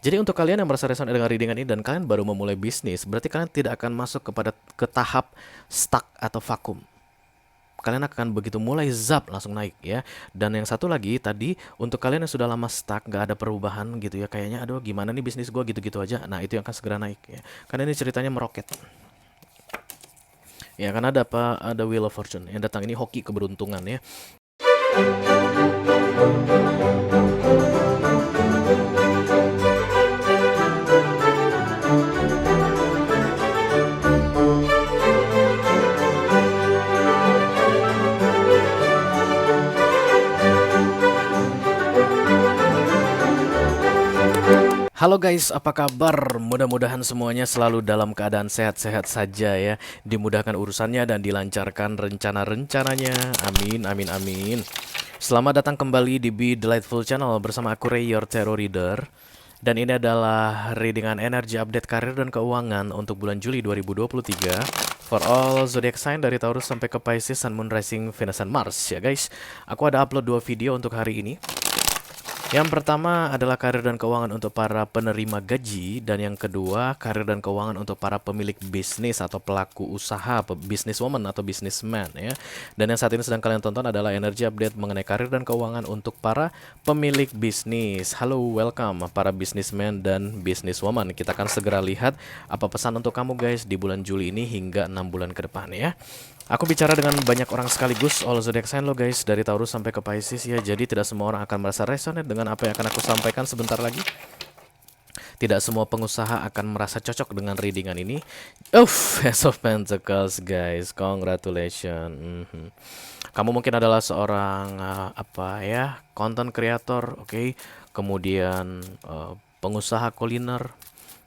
Jadi untuk kalian yang merasa resonate dengan readingan ini dan kalian baru memulai bisnis, berarti kalian tidak akan masuk ke tahap stuck atau vakum. Kalian akan begitu mulai zap langsung naik ya. Dan yang satu lagi tadi untuk kalian yang sudah lama stuck, gak ada perubahan gitu ya, kayaknya aduh gimana nih bisnis gue gitu-gitu aja. Nah itu yang akan segera naik ya. Karena ini ceritanya meroket. Ya karena ada apa? Ada Wheel of Fortune yang datang ini hoki keberuntungan ya. Halo guys, apa kabar? Mudah-mudahan semuanya selalu dalam keadaan sehat-sehat saja ya. Dimudahkan urusannya dan dilancarkan rencana-rencananya. Amin, amin, amin. Selamat datang kembali di Be Delightful Channel bersama aku Ray, your tarot reader. Dan ini adalah readingan energi update karir dan keuangan untuk bulan Juli 2023 for all zodiac sign dari Taurus sampai ke Pisces, Sun, Moon, Rising, Venus, dan Mars ya guys. Aku ada upload 2 video untuk hari ini. Yang pertama adalah karir dan keuangan untuk para penerima gaji, dan yang kedua karir dan keuangan untuk para pemilik bisnis atau pelaku usaha, businesswoman atau businessman ya. Dan yang saat ini sedang kalian tonton adalah energi update mengenai karir dan keuangan untuk para pemilik bisnis. Halo, welcome para businessman dan businesswoman. Kita akan segera lihat apa pesan untuk kamu guys di bulan Juli ini hingga 6 bulan ke depan ya. Aku bicara dengan banyak orang sekaligus, all zodiac sign lo guys, dari Taurus sampai ke Pisces ya. Jadi tidak semua orang akan merasa resonate dengan apa yang akan aku sampaikan sebentar lagi. Tidak semua pengusaha akan merasa cocok dengan readingan ini. Ace of Pentacles guys, congratulations. Kamu mungkin adalah seorang content creator, oke. Kemudian pengusaha kuliner,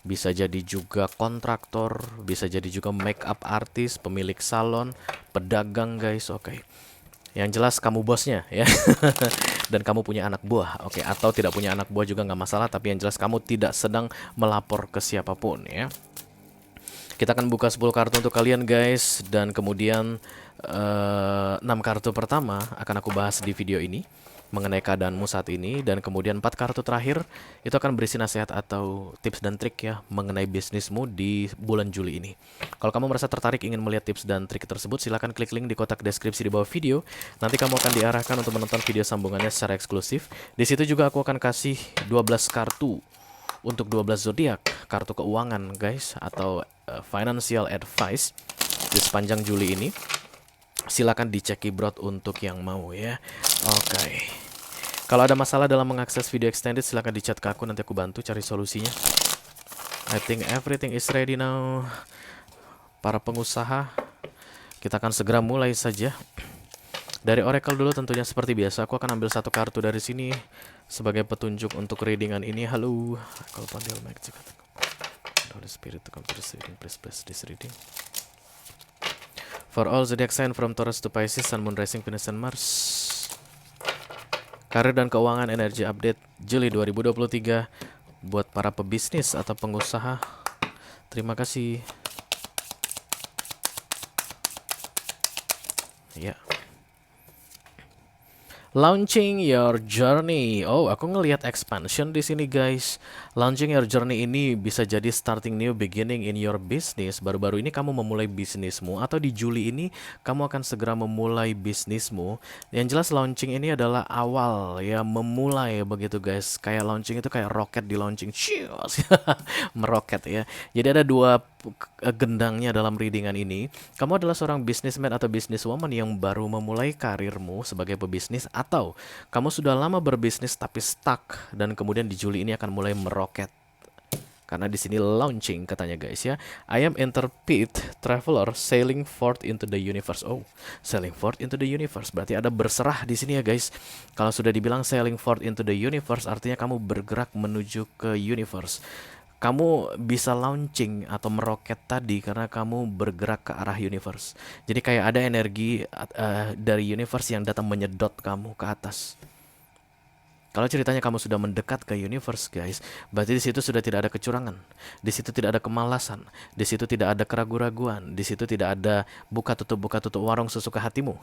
bisa jadi juga kontraktor, bisa jadi juga make up artist, pemilik salon, pedagang guys, oke. Yang jelas kamu bosnya ya. Dan kamu punya anak buah, oke. Atau tidak punya anak buah juga nggak masalah, tapi yang jelas kamu tidak sedang melapor ke siapapun ya. Kita akan buka 10 kartu untuk kalian guys. Dan kemudian 6 kartu pertama akan aku bahas di video ini mengenai keadaanmu saat ini. Dan kemudian 4 kartu terakhir itu akan berisi nasihat atau tips dan trik ya mengenai bisnismu di bulan Juli ini. Kalau kamu merasa tertarik ingin melihat tips dan trik tersebut, silahkan klik link di kotak deskripsi di bawah video. Nanti kamu akan diarahkan untuk menonton video sambungannya secara eksklusif. Di situ juga aku akan kasih 12 kartu untuk 12 zodiak, kartu keuangan guys, atau financial advice di sepanjang Juli ini. Silakan dicek keyboard untuk yang mau ya. Oke. Kalau ada masalah dalam mengakses video extended, silakan dicat ke aku, nanti aku bantu cari solusinya. I think everything is ready now. Para pengusaha, kita akan segera mulai saja. Dari Oracle dulu tentunya seperti biasa. Aku akan ambil satu kartu dari sini sebagai petunjuk untuk readingan ini. Halo. Kalau panggil magic. Holy Spirit to come to this reading. Please bless this reading. For all zodiac sign from Taurus to Pisces, Sun, Moon, Rising, Venus, and Mars. Karir dan keuangan energi update Juli 2023 buat para pebisnis atau pengusaha. Terima kasih. Ya. Launching your journey. Oh, aku ngelihat expansion di sini guys. Launching your journey ini bisa jadi starting new beginning in your business. Baru-baru ini kamu memulai bisnismu, atau di Juli ini kamu akan segera memulai bisnismu. Yang jelas launching ini adalah awal ya, memulai begitu guys. Kayak launching itu kayak roket di launching. Meroket ya. Jadi ada dua gendangnya dalam readingan ini. Kamu adalah seorang businessman atau businesswoman yang baru memulai karirmu sebagai pebisnis, atau kamu sudah lama berbisnis tapi stuck dan kemudian di Juli ini akan mulai meroket. Karena di sini launching katanya guys ya. I am intrepid traveler sailing forth into the universe. Oh, sailing forth into the universe berarti ada berserah di sini ya guys. Kalau sudah dibilang sailing forth into the universe, artinya kamu bergerak menuju ke universe. Kamu bisa launching atau meroket tadi karena kamu bergerak ke arah universe. Jadi kayak ada energi dari universe yang datang menyedot kamu ke atas. Kalau ceritanya kamu sudah mendekat ke universe guys, berarti di situ sudah tidak ada kecurangan, di situ tidak ada kemalasan, di situ tidak ada keraguan-raguan, di situ tidak ada buka tutup warung sesuka hatimu.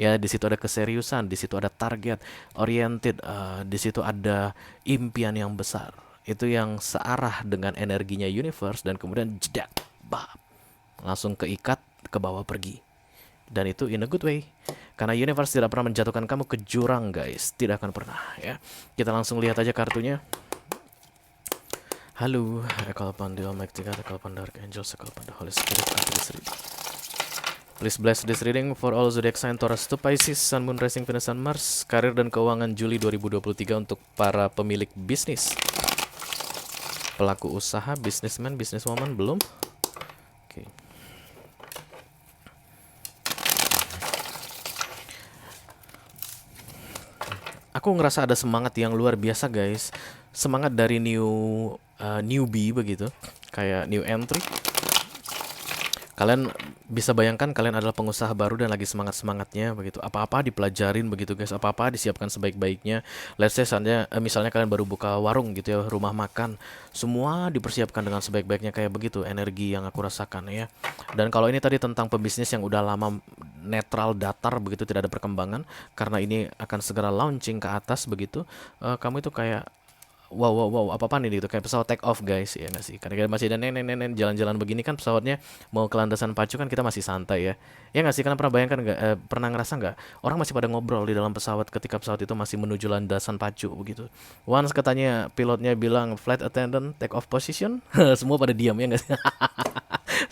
Ya, di situ ada keseriusan, di situ ada target oriented, di situ ada impian yang besar. itu yang searah dengan energinya universe, dan kemudian jedak, bab, langsung keikat ke bawah pergi. Dan itu in a good way, karena universe tidak pernah menjatuhkan kamu ke jurang guys, tidak akan pernah ya. Kita langsung lihat aja kartunya. Halo, I call upon the Almighty God, I call upon the Archangels, I call upon the Holy Spirit. Please bless this reading for all zodiac sign Taurus to Pisces, Sun, Moon, Rising, Venus, and Mars. Karir dan keuangan Juli 2023 untuk para pemilik bisnis, pelaku usaha, businessman, businesswoman, belum? Oke. Aku ngerasa ada semangat yang luar biasa guys. Semangat dari newbie begitu, kayak new entry. Kalian bisa bayangkan kalian adalah pengusaha baru dan lagi semangat-semangatnya begitu. Apa-apa dipelajarin begitu guys, apa-apa disiapkan sebaik-baiknya. Let's say misalnya kalian baru buka warung gitu ya, rumah makan. Semua dipersiapkan dengan sebaik-baiknya, kayak begitu energi yang aku rasakan ya. Dan kalau ini tadi tentang pebisnis yang udah lama netral, datar begitu, tidak ada perkembangan, karena ini akan segera launching ke atas begitu. Kamu itu kayak wow, apa-apaan ini gitu, kayak pesawat take off guys, ya nggak sih? Karena kita masih ada nenen jalan-jalan begini kan, pesawatnya mau ke landasan pacu kan, kita masih santai ya nggak sih? Karena pernah bayangkan nggak, pernah ngerasa nggak, orang masih pada ngobrol di dalam pesawat ketika pesawat itu masih menuju landasan pacu begitu. Once katanya pilotnya bilang flight attendant take off position, semua pada diam, ya nggak sih?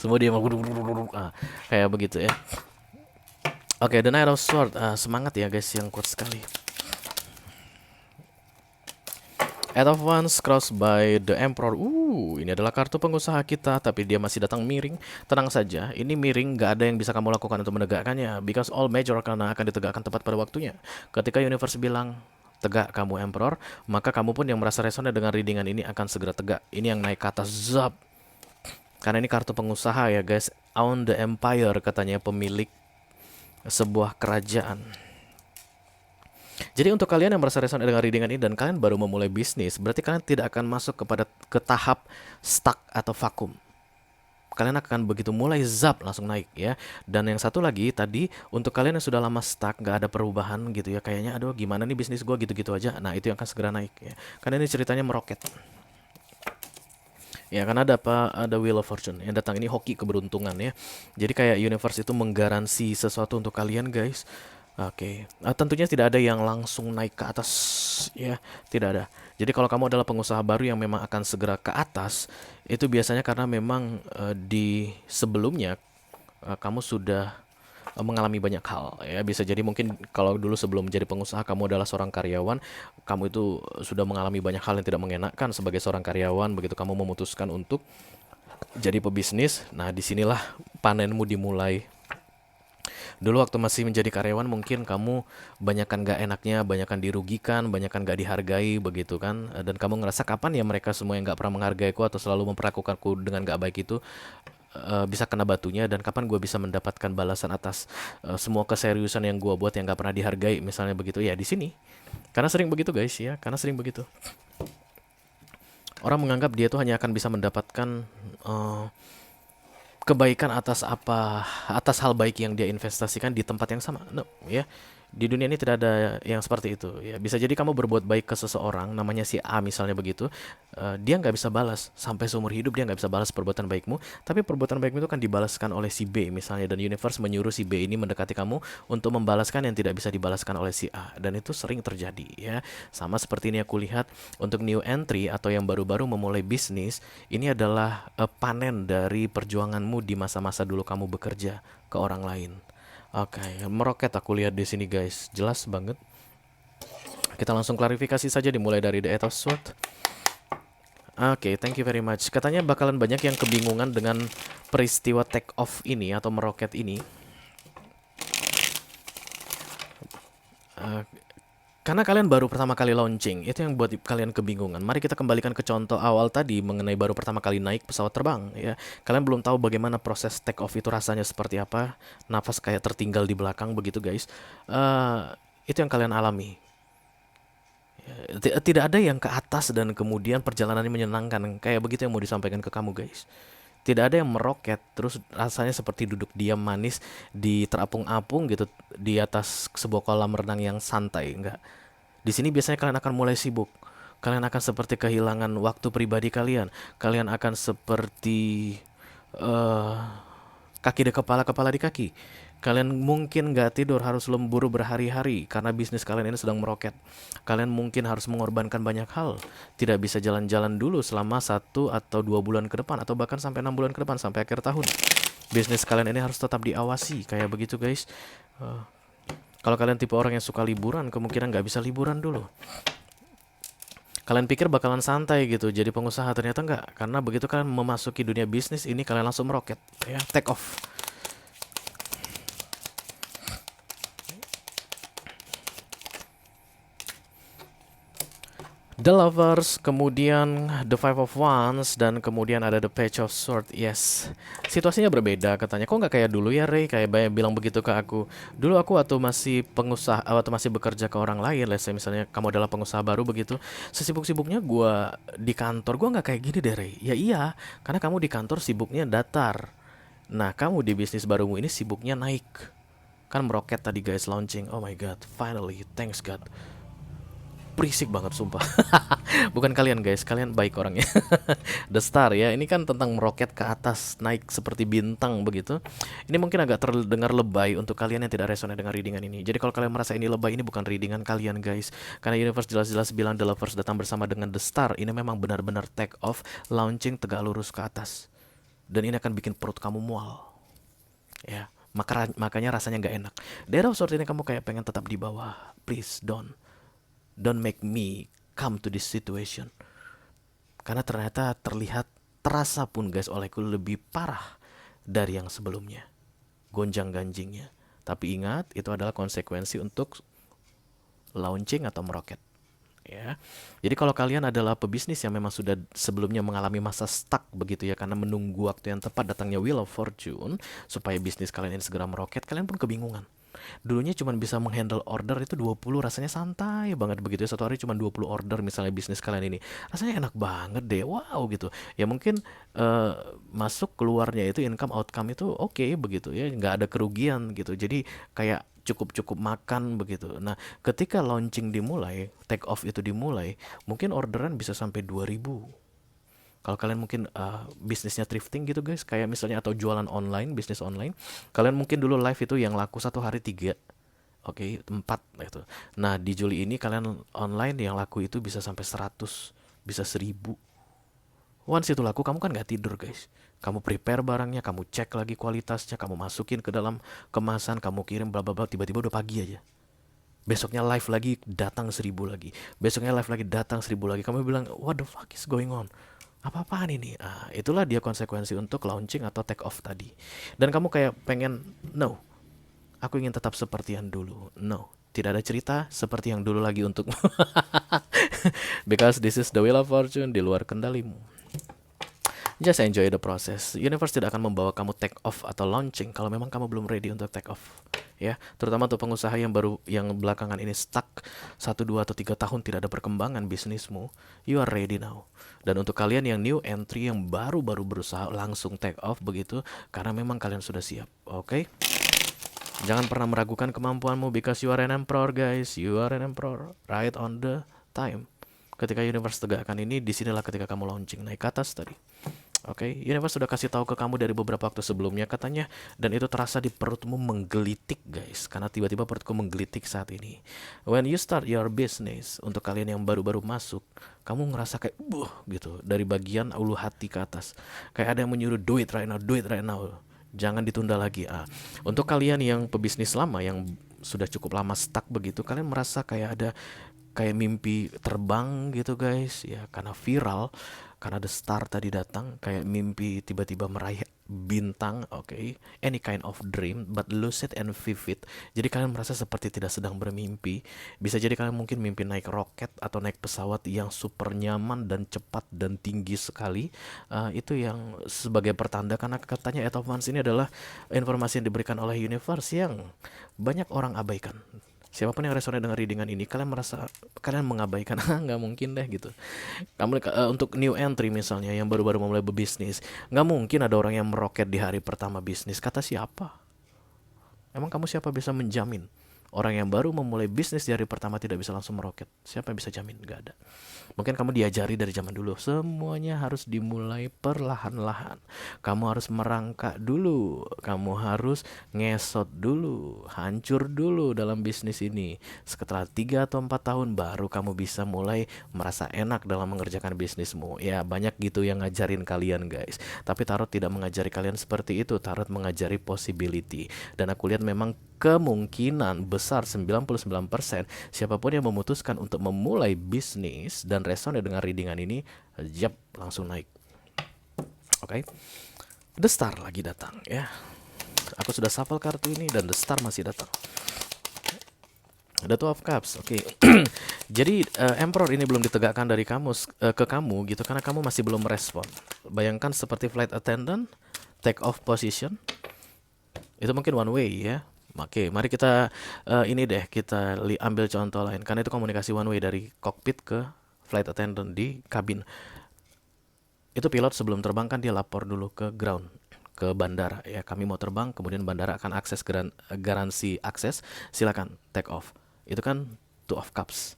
Semua diam, kayak begitu ya. Oke, the Knight of Swords, semangat ya guys, yang kuat sekali. Eight of Wands crossed by the Emperor. Ini adalah kartu pengusaha kita, tapi dia masih datang miring. Tenang saja, ini miring, gak ada yang bisa kamu lakukan untuk menegakkannya, because all major karena akan ditegakkan tepat pada waktunya. Ketika universe bilang tegak kamu Emperor, maka kamu pun yang merasa resonate dengan readingan ini akan segera tegak. Ini yang naik ke atas, zap. Karena ini kartu pengusaha ya guys. On the Empire katanya, pemilik sebuah kerajaan. Jadi untuk kalian yang merasa resonate dengan readingan ini dan kalian baru memulai bisnis, berarti kalian tidak akan masuk ke tahap stuck atau vakum. Kalian akan begitu mulai zap langsung naik ya. Dan yang satu lagi tadi, untuk kalian yang sudah lama stuck, gak ada perubahan gitu ya, kayaknya aduh gimana nih bisnis gue gitu-gitu aja. Nah itu yang akan segera naik ya. Karena ini ceritanya meroket. Ya kan ada Wheel of Fortune yang datang, ini hoki keberuntungan ya. Jadi kayak universe itu menggaransi sesuatu untuk kalian guys. Oke, tentunya tidak ada yang langsung naik ke atas ya, tidak ada. Jadi kalau kamu adalah pengusaha baru yang memang akan segera ke atas, itu biasanya karena memang di sebelumnya kamu sudah mengalami banyak hal ya. Bisa jadi mungkin kalau dulu sebelum menjadi pengusaha kamu adalah seorang karyawan, kamu itu sudah mengalami banyak hal yang tidak mengenakan sebagai seorang karyawan, begitu kamu memutuskan untuk jadi pebisnis. Nah disinilah panenmu dimulai. Dulu waktu masih menjadi karyawan mungkin kamu banyakan gak enaknya, banyakan dirugikan, banyakan gak dihargai begitu kan. Dan kamu ngerasa kapan ya mereka semua yang gak pernah menghargaiku atau selalu memperlakukanku dengan gak baik itu bisa kena batunya, dan kapan gue bisa mendapatkan balasan atas semua keseriusan yang gue buat yang gak pernah dihargai, misalnya begitu ya di sini. Karena sering begitu guys ya, karena sering begitu. Orang menganggap dia tuh hanya akan bisa mendapatkan kebaikan atas hal baik yang dia investasikan di tempat yang sama. No, ya. Di dunia ini tidak ada yang seperti itu ya. Bisa jadi kamu berbuat baik ke seseorang, namanya si A misalnya begitu, dia nggak bisa balas sampai seumur hidup, dia nggak bisa balas perbuatan baikmu, tapi perbuatan baikmu itu kan dibalaskan oleh si B misalnya, dan universe menyuruh si B ini mendekati kamu untuk membalaskan yang tidak bisa dibalaskan oleh si A, dan itu sering terjadi ya. Sama seperti ini aku lihat untuk new entry atau yang baru-baru memulai bisnis, ini adalah panen dari perjuanganmu di masa-masa dulu kamu bekerja ke orang lain. Oke, meroket aku lihat di sini guys, jelas banget. Kita langsung klarifikasi saja, dimulai dari the Eight of Swords. Oke, thank you very much. Katanya bakalan banyak yang kebingungan dengan peristiwa take off ini atau meroket ini. Karena kalian baru pertama kali launching, itu yang buat kalian kebingungan. Mari kita kembalikan ke contoh awal tadi mengenai baru pertama kali naik pesawat terbang ya. Kalian belum tahu bagaimana proses take off itu rasanya seperti apa. Nafas kayak tertinggal di belakang begitu guys. Itu yang kalian alami. Tidak ada yang ke atas dan kemudian perjalanannya menyenangkan. Kayak begitu yang mau disampaikan ke kamu guys. Tidak ada yang meroket terus rasanya seperti duduk diam manis di terapung-apung gitu di atas sebuah kolam renang yang santai. Enggak. Di sini biasanya kalian akan mulai sibuk. Kalian akan seperti kehilangan waktu pribadi kalian. Kalian akan seperti eh kaki di kepala, kepala di kaki. Kalian mungkin nggak tidur, harus lembur berhari-hari karena bisnis kalian ini sedang meroket. Kalian mungkin harus mengorbankan banyak hal. Tidak bisa jalan-jalan dulu selama 1 atau 2 bulan ke depan, atau bahkan sampai 6 bulan ke depan, sampai akhir tahun. Bisnis kalian ini harus tetap diawasi, kayak begitu guys. Eh, Kalau kalian tipe orang yang suka liburan, kemungkinan nggak bisa liburan dulu. Kalian pikir bakalan santai gitu jadi pengusaha, ternyata enggak. Karena begitu kalian memasuki dunia bisnis ini, kalian langsung meroket, ya, take off. The Lovers, kemudian The Five of Wands, dan kemudian ada The Page of Swords. Yes, situasinya berbeda katanya. Kok nggak kayak dulu ya, Ray? Kayak banyak bilang begitu ke aku. Dulu aku waktu masih pengusaha, waktu masih bekerja ke orang lain, let's say misalnya kamu adalah pengusaha baru begitu, sesibuk-sibuknya gua di kantor, gua nggak kayak gini deh, Ray. Ya iya, karena kamu di kantor sibuknya datar. Nah, kamu di bisnis barumu ini sibuknya naik. Kan meroket tadi guys, launching. Oh my god, finally, thanks God. Berisik banget sumpah. Bukan kalian guys, kalian baik orangnya. The Star ya, ini kan tentang meroket ke atas, naik seperti bintang begitu. Ini mungkin agak terdengar lebay untuk kalian yang tidak resonate dengan readingan ini. Jadi kalau kalian merasa ini lebay, ini bukan readingan kalian guys. Karena universe jelas-jelas bilang The Lovers datang bersama dengan The Star. Ini memang benar-benar take off, launching tegak lurus ke atas. Dan ini akan bikin perut kamu mual. Ya, makanya rasanya nggak enak. Daerah sort ini kamu kayak pengen tetap di bawah. Please don't make me come to this situation. Karena ternyata terasa pun guys olehku lebih parah dari yang sebelumnya. Gonjang-ganjingnya. Tapi ingat, itu adalah konsekuensi untuk launching atau meroket. Ya. Jadi kalau kalian adalah pebisnis yang memang sudah sebelumnya mengalami masa stuck begitu ya, karena menunggu waktu yang tepat datangnya Wheel of Fortune supaya bisnis kalian ini segera meroket, kalian pun kebingungan. Dulunya cuma bisa menghandle order itu 20, rasanya santai banget begitu ya. Satu hari cuma 20 order misalnya bisnis kalian ini. Rasanya enak banget deh, wow gitu. Ya mungkin masuk keluarnya itu income outcome itu oke begitu ya, nggak ada kerugian gitu. Jadi kayak cukup-cukup makan begitu. Nah, ketika launching dimulai, take off itu dimulai, mungkin orderan bisa sampai 2000. Kalau kalian mungkin bisnisnya thrifting gitu guys, kayak misalnya atau jualan online, bisnis online, kalian mungkin dulu live itu yang laku satu hari 3, oke, 4 gitu. Nah di Juli ini kalian online yang laku itu bisa sampai 100, bisa 1000. Once itu laku, kamu kan nggak tidur guys. Kamu prepare barangnya, kamu cek lagi kualitasnya, kamu masukin ke dalam kemasan, kamu kirim bla bla bla, tiba-tiba udah pagi aja. Besoknya live lagi datang 1000 lagi. Besoknya live lagi datang 1000 lagi. Kamu bilang, what the fuck is going on? Apa-apaan ini? Itulah dia konsekuensi untuk launching atau take off tadi. Dan kamu kayak pengen, no, aku ingin tetap seperti yang dulu. No, tidak ada cerita seperti yang dulu lagi untukmu. Because this is the wheel of fortune, di luar kendalimu. Just enjoy the process. Universe tidak akan membawa kamu take off atau launching kalau memang kamu belum ready untuk take off. Ya, terutama untuk pengusaha yang baru, yang belakangan ini stuck 1, 2, atau 3 tahun tidak ada perkembangan bisnismu, you are ready now. Dan untuk kalian yang new entry, yang baru-baru berusaha langsung take off begitu, karena memang kalian sudah siap, oke? Jangan pernah meragukan kemampuanmu, because you are an emperor guys, you are an emperor, right on the time. Ketika universe tegakkan ini, disinilah ketika kamu launching naik ke atas tadi. Oke, universe sudah kasih tahu ke kamu dari beberapa waktu sebelumnya katanya, dan itu terasa di perutmu menggelitik guys, karena tiba-tiba perutku menggelitik saat ini. When you start your business, untuk kalian yang baru-baru masuk, kamu ngerasa kayak gitu dari bagian ulu hati ke atas, kayak ada yang menyuruh do it right now, jangan ditunda lagi. Untuk kalian yang pebisnis lama yang sudah cukup lama stuck begitu, kalian merasa kayak ada kayak mimpi terbang gitu guys ya, karena viral, karena The Star tadi datang, kayak mimpi tiba-tiba meraih bintang, oke, any kind of dream but lucid and vivid. Jadi kalian merasa seperti tidak sedang bermimpi. Bisa jadi kalian mungkin mimpi naik roket atau naik pesawat yang super nyaman dan cepat dan tinggi sekali. Itu yang sebagai pertanda, karena katanya Eight of Wands ini adalah informasi yang diberikan oleh universe yang banyak orang abaikan. Siapapun yang resonate dengan readingan ini, kalian merasa kalian mengabaikan, nggak mungkin deh gitu. Kamu untuk new entry misalnya yang baru-baru memulai berbisnis, nggak mungkin ada orang yang meroket di hari pertama bisnis. Kata siapa? Emang kamu siapa bisa menjamin Orang yang baru memulai bisnis di hari pertama tidak bisa langsung meroket. Siapa yang bisa jamin? Gak ada. Mungkin kamu diajari dari zaman dulu, semuanya harus dimulai perlahan-lahan. Kamu harus merangkak dulu, kamu harus ngesot dulu, hancur dulu dalam bisnis ini. Setelah 3 atau 4 tahun baru kamu bisa mulai merasa enak dalam mengerjakan bisnismu. Ya banyak gitu yang ngajarin kalian guys. Tapi Tarot tidak mengajari kalian seperti itu. Tarot mengajari possibility. Dan aku lihat memang kemungkinan besar 99% siapapun yang memutuskan untuk memulai bisnis dan resonate dengan readingan ini, yap, langsung naik. Oke. The Star lagi datang ya. Aku sudah shuffle kartu ini dan The Star masih datang. The Two of Cups, oke. Jadi Emperor ini belum ditegakkan dari kamu ke kamu gitu karena kamu masih belum merespon. Bayangkan seperti flight attendant, take off position. Itu mungkin one way ya. Oke, mari kita ini deh kita ambil contoh lain karena itu komunikasi one way dari cockpit ke flight attendant di kabin. Itu pilot sebelum terbang kan dia lapor dulu ke ground, ke bandara ya. Kami mau terbang, kemudian bandara akan akses garansi akses, silakan take off. Itu kan Two of Cups.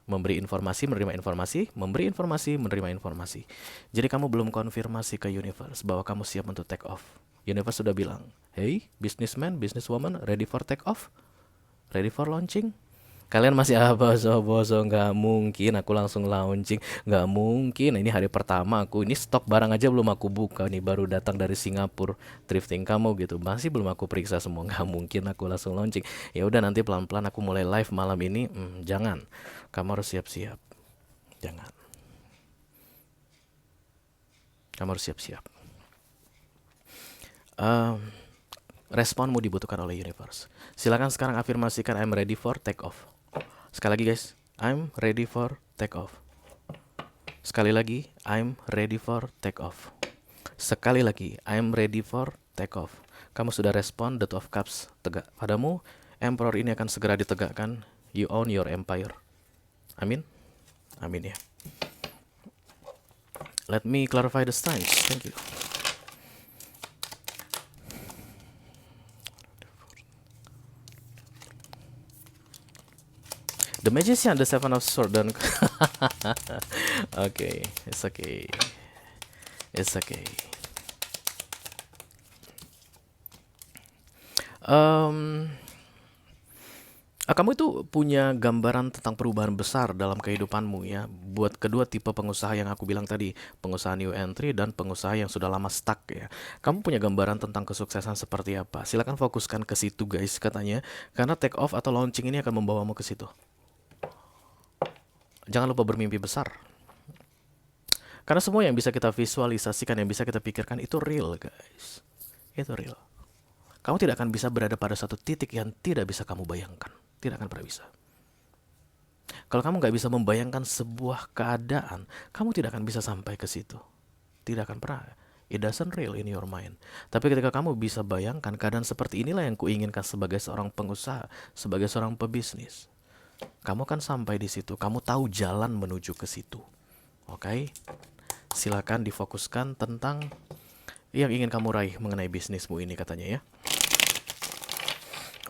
Memberi informasi, menerima informasi, memberi informasi, menerima informasi. Jadi kamu belum konfirmasi ke universe bahwa kamu siap untuk take off. Universe sudah bilang, hey businessman, businesswoman, ready for take off? Ready for launching? Kalian masih boso, nggak mungkin aku langsung launching, nggak mungkin. Ini hari pertama aku, ini stok barang aja belum aku buka nih, baru datang dari Singapura thrifting kamu gitu, masih belum aku periksa semua, nggak mungkin aku langsung launching. Ya udah nanti pelan-pelan aku mulai live malam ini. Jangan, kamu harus siap-siap, jangan, kamu harus siap-siap. Responmu dibutuhkan oleh universe. Silakan sekarang afirmasikan I'm ready for take off. Sekali lagi guys, I'm ready for take off. Sekali lagi, I'm ready for take off. Sekali lagi, I'm ready for take off. Kamu sudah respon, The Two of Cups tegak padamu. Emperor ini akan segera ditegakkan. You own your empire. Amin. Amin ya. Let me clarify the signs. Thank you. The Magician, the Seven of Swords dan okay, it's okay. It's okay. Kamu itu punya gambaran tentang perubahan besar dalam kehidupanmu ya. Buat kedua tipe pengusaha yang aku bilang tadi, pengusaha new entry dan pengusaha yang sudah lama stuck ya. Kamu punya gambaran tentang kesuksesan seperti apa? Silakan fokuskan ke situ guys katanya, karena take off atau launching ini akan membawamu ke situ. Jangan lupa bermimpi besar. Karena semua yang bisa kita visualisasikan, yang bisa kita pikirkan itu real guys. Itu real. Kamu tidak akan bisa berada pada satu titik yang tidak bisa kamu bayangkan. Tidak akan pernah bisa. Kalau kamu nggak bisa membayangkan sebuah keadaan, kamu tidak akan bisa sampai ke situ. Tidak akan pernah. It doesn't real in your mind. Tapi ketika kamu bisa bayangkan keadaan seperti inilah yang kuinginkan sebagai seorang pengusaha, sebagai seorang pebisnis, kamu akan sampai di situ. Kamu tahu jalan menuju ke situ. Oke? Silakan difokuskan tentang yang ingin kamu raih mengenai bisnismu ini katanya ya.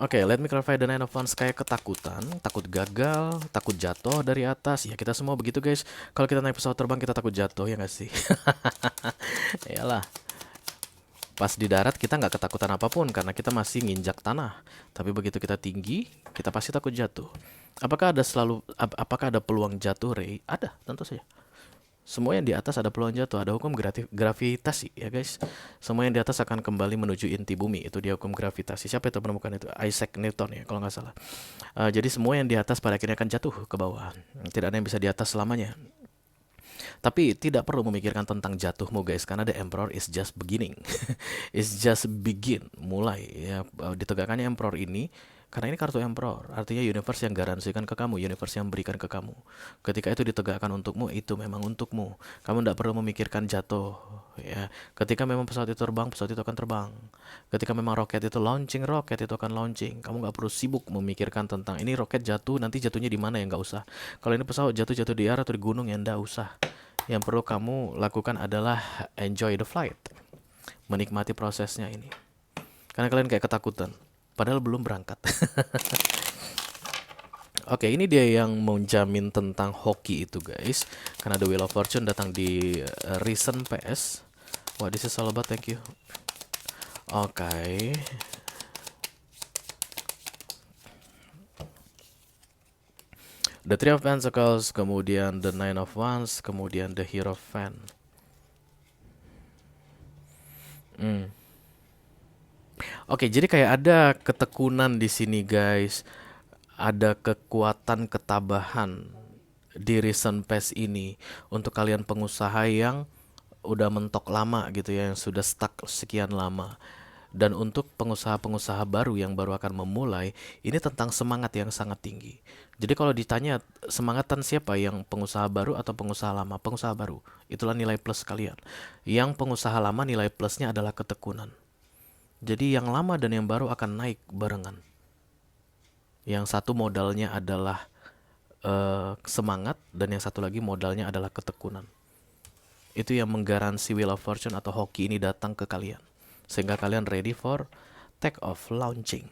Oke, let me clarify the Nine of Wands. Kayak ketakutan, takut gagal, takut jatuh dari atas. Ya kita semua begitu guys. Kalau kita naik pesawat terbang kita takut jatuh ya nggak sih? Iyalah. Pas di darat kita nggak ketakutan apapun karena kita masih nginjak tanah. Tapi begitu kita tinggi, kita pasti takut jatuh. Apakah ada peluang jatuh, Ray? Ada, tentu saja. Semua yang di atas ada peluang jatuh, ada hukum gravitasi ya guys. Semua yang di atas akan kembali menuju inti bumi, itu dia hukum gravitasi. Siapa itu menemukan itu? Isaac Newton ya kalau nggak salah. Jadi semua yang di atas pada akhirnya akan jatuh ke bawah. Tidak ada yang bisa di atas selamanya. Tapi tidak perlu memikirkan tentang jatuhmu guys, karena the Emperor is just beginning. It's just begin, mulai ya. Ditegakkannya Emperor ini karena ini kartu Emperor, artinya universe yang garansikan ke kamu, universe yang berikan ke kamu. Ketika itu ditegakkan untukmu, itu memang untukmu. Kamu tidak perlu memikirkan jatuh ya. Ketika memang pesawat itu terbang, pesawat itu akan terbang. Ketika memang roket itu launching, roket itu akan launching. Kamu nggak perlu sibuk memikirkan tentang ini roket jatuh, nanti jatuhnya di mana, ya nggak usah. Kalau ini pesawat jatuh di air atau di gunung, ya nggak usah. Yang perlu kamu lakukan adalah enjoy the flight, menikmati prosesnya ini. Karena kalian kayak ketakutan. padahal belum berangkat. Oke, ini dia yang menjamin tentang hoki itu guys. Karena The Wheel of Fortune datang di recent PS. Wah, this is all about, thank you. Oke. The Three of Pentacles, kemudian The Nine of Wands, kemudian The Hierophant. Oke, jadi kayak ada ketekunan di sini guys. Ada kekuatan ketabahan di recent past ini untuk kalian pengusaha yang udah mentok lama gitu ya, yang sudah stuck sekian lama. Dan untuk pengusaha-pengusaha baru yang baru akan memulai, ini tentang semangat yang sangat tinggi. Jadi kalau ditanya semangatan siapa, yang pengusaha baru atau pengusaha lama? Pengusaha baru. Itulah nilai plus kalian. Yang pengusaha lama nilai plusnya adalah ketekunan. Jadi yang lama dan yang baru akan naik barengan. Yang satu modalnya adalah semangat, dan yang satu lagi modalnya adalah ketekunan. Itu yang menggaransi Wheel of Fortune atau hoki ini datang ke kalian, sehingga kalian ready for take off, launching.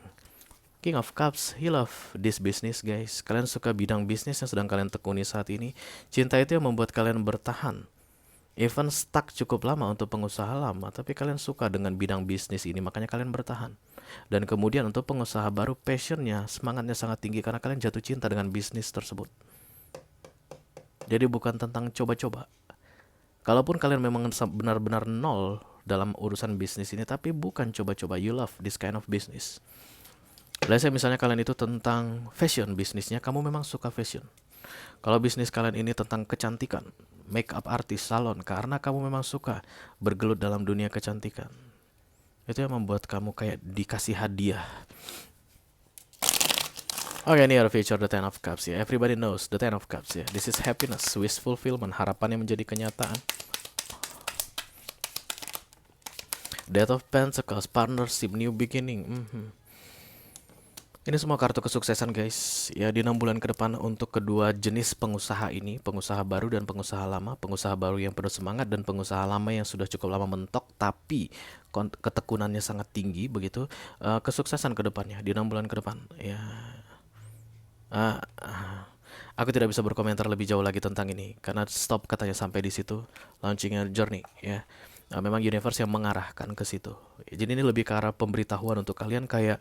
King of Cups, he love this business guys. Kalian suka bidang bisnis yang sedang kalian tekuni saat ini. Cinta itu yang membuat kalian bertahan. Even stuck cukup lama untuk pengusaha lama, tapi kalian suka dengan bidang bisnis ini, makanya kalian bertahan. Dan kemudian untuk pengusaha baru, passionnya, semangatnya sangat tinggi karena kalian jatuh cinta dengan bisnis tersebut. Jadi bukan tentang coba-coba. Kalaupun kalian memang benar-benar nol dalam urusan bisnis ini, tapi bukan coba-coba, you love this kind of business. Let's say misalnya kalian itu tentang fashion bisnisnya, kamu memang suka fashion. Kalau bisnis kalian ini tentang kecantikan, make up artist, salon, karena kamu memang suka bergelut dalam dunia kecantikan. Itu yang membuat kamu kayak dikasih hadiah. Oke, ini ada feature The Ten of Cups ya. Everybody knows The Ten of Cups ya. This is happiness, wish fulfillment, harapan yang menjadi kenyataan. Death of Pentacles, partnership, new beginning. Ini semua kartu kesuksesan guys. Ya, di 6 bulan ke depan untuk kedua jenis pengusaha ini, pengusaha baru dan pengusaha lama. Pengusaha baru yang penuh semangat dan pengusaha lama yang sudah cukup lama mentok tapi ketekunannya sangat tinggi begitu. Kesuksesan ke depannya di 6 bulan ke depan. Ya. Aku tidak bisa berkomentar lebih jauh lagi tentang ini karena stop katanya sampai di situ, launchingnya journey ya. Memang universe yang mengarahkan ke situ. Jadi ini lebih ke arah pemberitahuan untuk kalian, kayak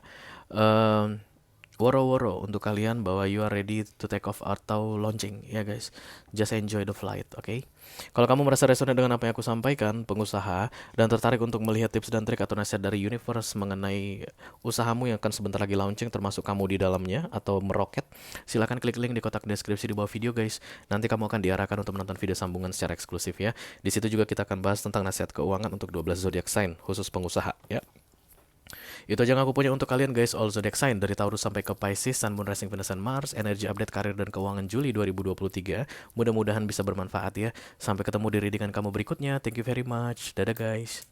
woro-woro untuk kalian bahwa you are ready to take off atau launching ya guys. Just enjoy the flight, oke? Kalau kamu merasa resonate dengan apa yang aku sampaikan, pengusaha, dan tertarik untuk melihat tips dan trik atau nasihat dari universe mengenai usahamu yang akan sebentar lagi launching, termasuk kamu di dalamnya atau meroket, silahkan klik link di kotak deskripsi di bawah video guys. Nanti kamu akan diarahkan untuk menonton video sambungan secara eksklusif ya. Di situ juga kita akan bahas tentang nasihat keuangan untuk 12 zodiak sign khusus pengusaha ya. Itu aja yang aku punya untuk kalian guys, all zodiac sign dari Taurus sampai ke Pisces, Sun, Moon, Rising, Venus, dan Mars, energi update karir dan keuangan Juli 2023. Mudah-mudahan bisa bermanfaat ya. Sampai ketemu di readingan kamu berikutnya. Thank you very much. Dadah guys.